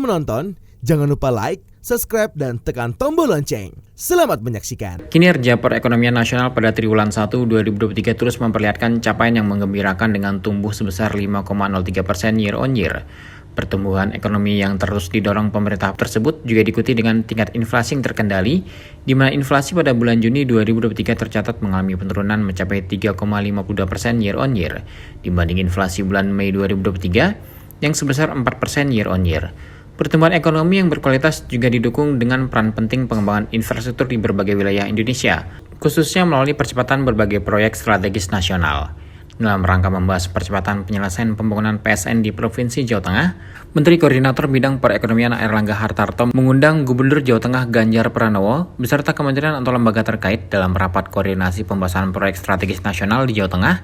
menonton, jangan lupa like, subscribe, dan tekan tombol lonceng. Selamat menyaksikan. Kinerja perekonomian nasional pada triwulan 1 2023 terus memperlihatkan capaian yang menggembirakan dengan tumbuh sebesar 5,03% year on year. Pertumbuhan ekonomi yang terus didorong pemerintah tersebut juga diikuti dengan tingkat inflasi yang terkendali, di mana inflasi pada bulan Juni 2023 tercatat mengalami penurunan mencapai 3,52% year on year, dibanding inflasi bulan Mei 2023 yang sebesar 4% year on year. Pertumbuhan ekonomi yang berkualitas juga didukung dengan peran penting pengembangan infrastruktur di berbagai wilayah Indonesia, khususnya melalui percepatan berbagai proyek strategis nasional. Dalam rangka membahas percepatan penyelesaian pembangunan PSN di Provinsi Jawa Tengah, Menteri Koordinator Bidang Perekonomian Airlangga Hartarto mengundang Gubernur Jawa Tengah Ganjar Pranowo beserta kementerian atau lembaga terkait dalam rapat koordinasi pembahasan proyek strategis nasional di Jawa Tengah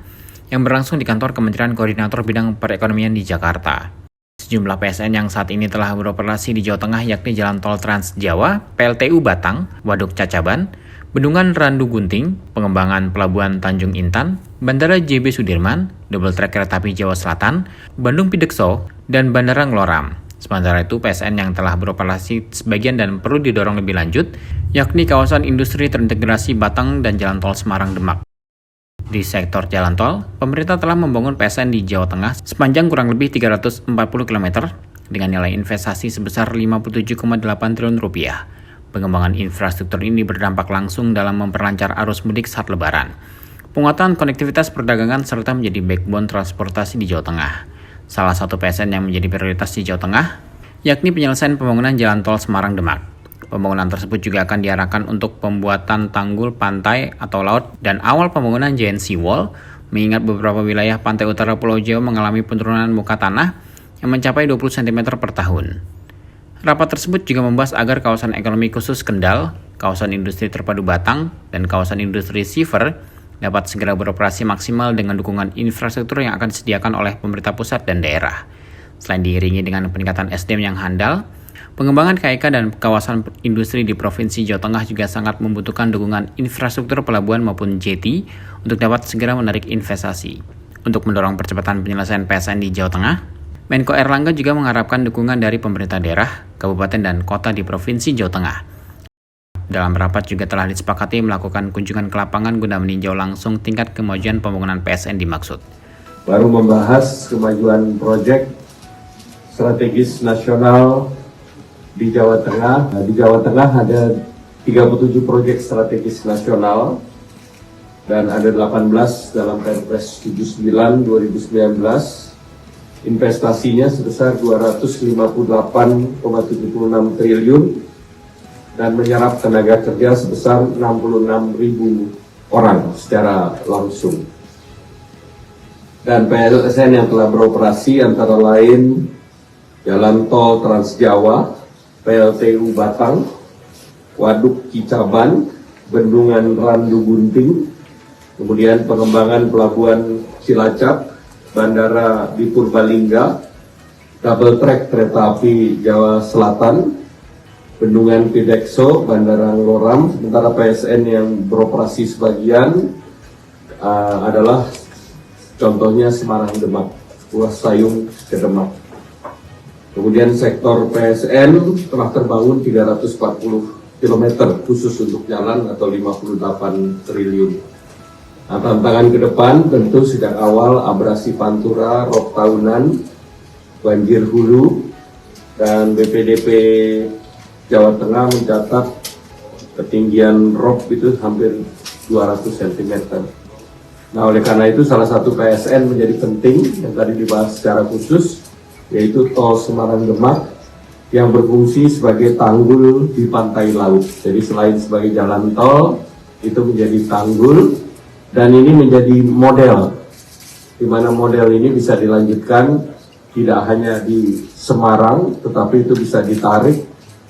yang berlangsung di kantor Kementerian Koordinator Bidang Perekonomian di Jakarta. Sejumlah PSN yang saat ini telah beroperasi di Jawa Tengah yakni Jalan Tol Trans Jawa, PLTU Batang, Waduk Cacaban, Bendungan Randu Gunting, pengembangan Pelabuhan Tanjung Intan, Bandara JB Sudirman, Double Track Kereta Api Jawa Selatan, Bandung Pidekso, dan Bandara Ngloram. Sementara itu, PSN yang telah beroperasi sebagian dan perlu didorong lebih lanjut, yakni kawasan industri terintegrasi Batang dan Jalan Tol Semarang Demak. Di sektor jalan tol, pemerintah telah membangun PSN di Jawa Tengah sepanjang kurang lebih 340 km dengan nilai investasi sebesar 57,8 triliun rupiah. Pengembangan infrastruktur ini berdampak langsung dalam memperlancar arus mudik saat Lebaran, penguatan konektivitas perdagangan serta menjadi backbone transportasi di Jawa Tengah. Salah satu PSN yang menjadi prioritas di Jawa Tengah yakni penyelesaian pembangunan jalan tol Semarang Demak. Pembangunan tersebut juga akan diarahkan untuk pembuatan tanggul pantai atau laut dan awal pembangunan giant seawall, mengingat beberapa wilayah pantai utara Pulau Jawa mengalami penurunan muka tanah yang mencapai 20 cm per tahun. Rapat tersebut juga membahas agar kawasan ekonomi khusus Kendal, kawasan industri terpadu Batang, dan kawasan industri Siver dapat segera beroperasi maksimal dengan dukungan infrastruktur yang akan disediakan oleh pemerintah pusat dan daerah. Selain diiringi dengan peningkatan SDM yang handal, pengembangan KIK dan kawasan industri di Provinsi Jawa Tengah juga sangat membutuhkan dukungan infrastruktur pelabuhan maupun jetty untuk dapat segera menarik investasi. Untuk mendorong percepatan penyelesaian PSN di Jawa Tengah, Menko Airlangga juga mengharapkan dukungan dari pemerintah daerah, kabupaten, dan kota di Provinsi Jawa Tengah. Dalam rapat juga telah disepakati melakukan kunjungan ke lapangan guna meninjau langsung tingkat kemajuan pembangunan PSN dimaksud. Baru membahas kemajuan proyek strategis nasional di Jawa Tengah. Di Jawa Tengah ada 37 proyek strategis nasional dan ada 18 dalam Perpres 79 2019. Investasinya sebesar 258,76 triliun dan menyerap tenaga kerja sebesar 66.000 orang secara langsung. Dan PSN yang telah beroperasi antara lain Jalan Tol Trans Jawa, PLTU Batang, Waduk Cacaban, Bendungan Randu Gunting, kemudian pengembangan Pelabuhan Cilacap, Bandara di Purbalingga, Double Track Kereta Api Jawa Selatan, Bendungan Pidekso, Bandara Ngloram. Sementara PSN yang beroperasi sebagian adalah contohnya Semarang Demak, Ruas Sayung ke Demak. Kemudian sektor PSN telah terbangun 340 km khusus untuk jalan atau 58 triliun. Nah, tantangan ke depan tentu sejak awal abrasi Pantura, rop tahunan, banjir hulu, dan BPDP Jawa Tengah mencatat ketinggian rop itu hampir 200 cm. Nah, oleh karena itu salah satu PSN menjadi penting yang tadi dibahas secara khusus, yaitu Tol Semarang Demak yang berfungsi sebagai tanggul di pantai laut. Jadi selain sebagai jalan tol, itu menjadi tanggul. Dan ini menjadi model, di mana model ini bisa dilanjutkan tidak hanya di Semarang, tetapi itu bisa ditarik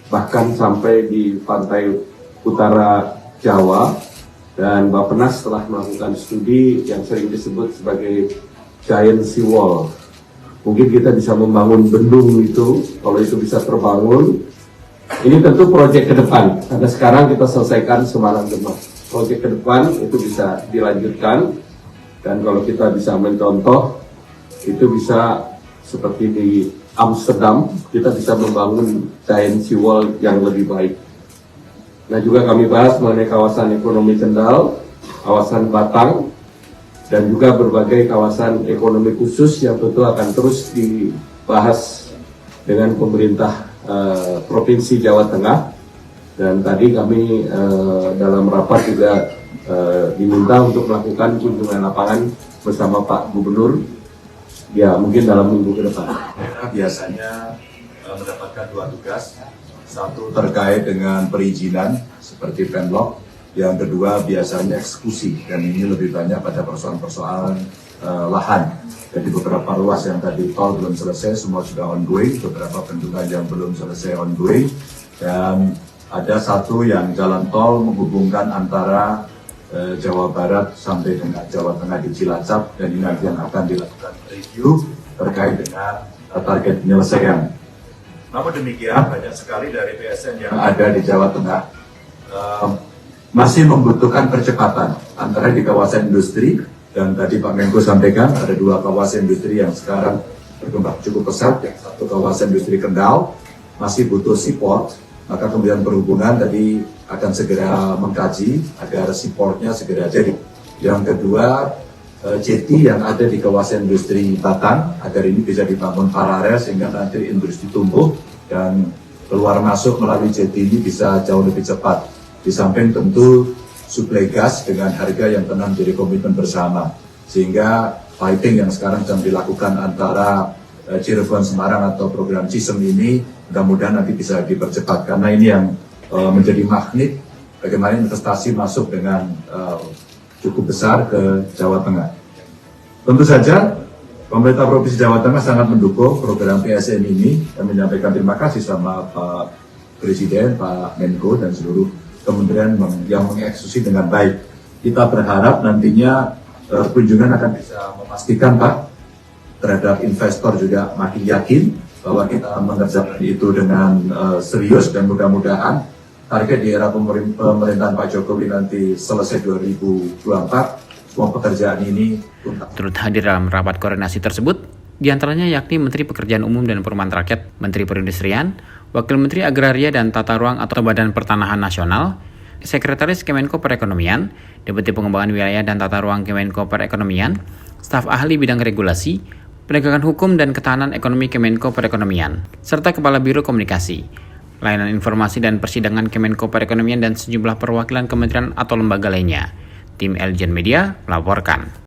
bahkan sampai di pantai utara Jawa. Dan Bappenas telah melakukan studi yang sering disebut sebagai giant seawall. Mungkin kita bisa membangun bendung itu, kalau itu bisa terbangun. Ini tentu proyek ke depan, karena sekarang kita selesaikan Semarang Demak. Proyek ke depan itu bisa dilanjutkan, dan kalau kita bisa mencontoh, itu bisa seperti di Amsterdam, kita bisa membangun giant seawall yang lebih baik. Nah, juga kami bahas mengenai kawasan ekonomi Kendal, kawasan Batang, dan juga berbagai kawasan ekonomi khusus yang tentu akan terus dibahas dengan pemerintah Provinsi Jawa Tengah. Dan tadi kami dalam rapat juga diminta untuk melakukan kunjungan lapangan bersama Pak Gubernur, ya mungkin dalam minggu ke depan. Biasanya mendapatkan 2 tugas, satu terkait dengan perizinan seperti penlok, yang kedua biasanya eksekusi, dan ini lebih banyak pada persoalan-persoalan lahan. Jadi beberapa ruas yang tadi tol belum selesai, semua sudah ongoing, beberapa bendungan yang belum selesai ongoing, dan ada satu yang jalan tol menghubungkan antara Jawa Barat sampai dengan Jawa Tengah di Cilacap, dan ini nanti yang akan dilakukan review terkait dengan target penyelesaian. Namun demikian, banyak sekali dari PSN yang ada di Jawa Tengah masih membutuhkan percepatan antara di kawasan industri, dan tadi Pak Menko sampaikan ada 2 kawasan industri yang sekarang berkembang cukup pesat. Yang satu kawasan industri Kendal masih butuh support, maka kemudian perhubungan tadi akan segera mengkaji agar supportnya segera jadi. Yang kedua, jetty yang ada di kawasan industri Batang agar ini bisa dibangun paralel sehingga nanti industri tumbuh dan keluar masuk melalui jetty ini bisa jauh lebih cepat. Di samping tentu suplai gas dengan harga yang pernah menjadi komitmen bersama, sehingga fighting yang sekarang sedang dilakukan antara Cirebon Semarang atau program CISEM ini mudah-mudahan nanti bisa dipercepat, karena ini yang menjadi magnet bagaimana investasi masuk dengan cukup besar ke Jawa Tengah. Tentu saja pemerintah Provinsi Jawa Tengah sangat mendukung program PSN ini dan menyampaikan terima kasih sama Pak Presiden, Pak Menko, dan seluruh kementerian yang mengeksekusi dengan baik. Kita berharap nantinya kunjungan akan bisa memastikan Pak terhadap investor juga makin yakin bahwa kita mengerjakan itu dengan serius, dan mudah-mudahan target di era pemerintahan Pak Jokowi nanti selesai 2024, semua pekerjaan ini tuntas. Turut hadir dalam rapat koordinasi tersebut, diantaranya yakni Menteri Pekerjaan Umum dan Perumahan Rakyat, Menteri Perindustrian, Wakil Menteri Agraria dan Tata Ruang atau Badan Pertanahan Nasional, Sekretaris Kemenko Perekonomian, Deputi Pengembangan Wilayah dan Tata Ruang Kemenko Perekonomian, staf ahli bidang regulasi, penegakan hukum dan ketahanan ekonomi Kemenko Perekonomian, serta Kepala Biro Komunikasi, Layanan Informasi dan Persidangan Kemenko Perekonomian, dan sejumlah perwakilan kementerian atau lembaga lainnya. Tim Elgen Media melaporkan.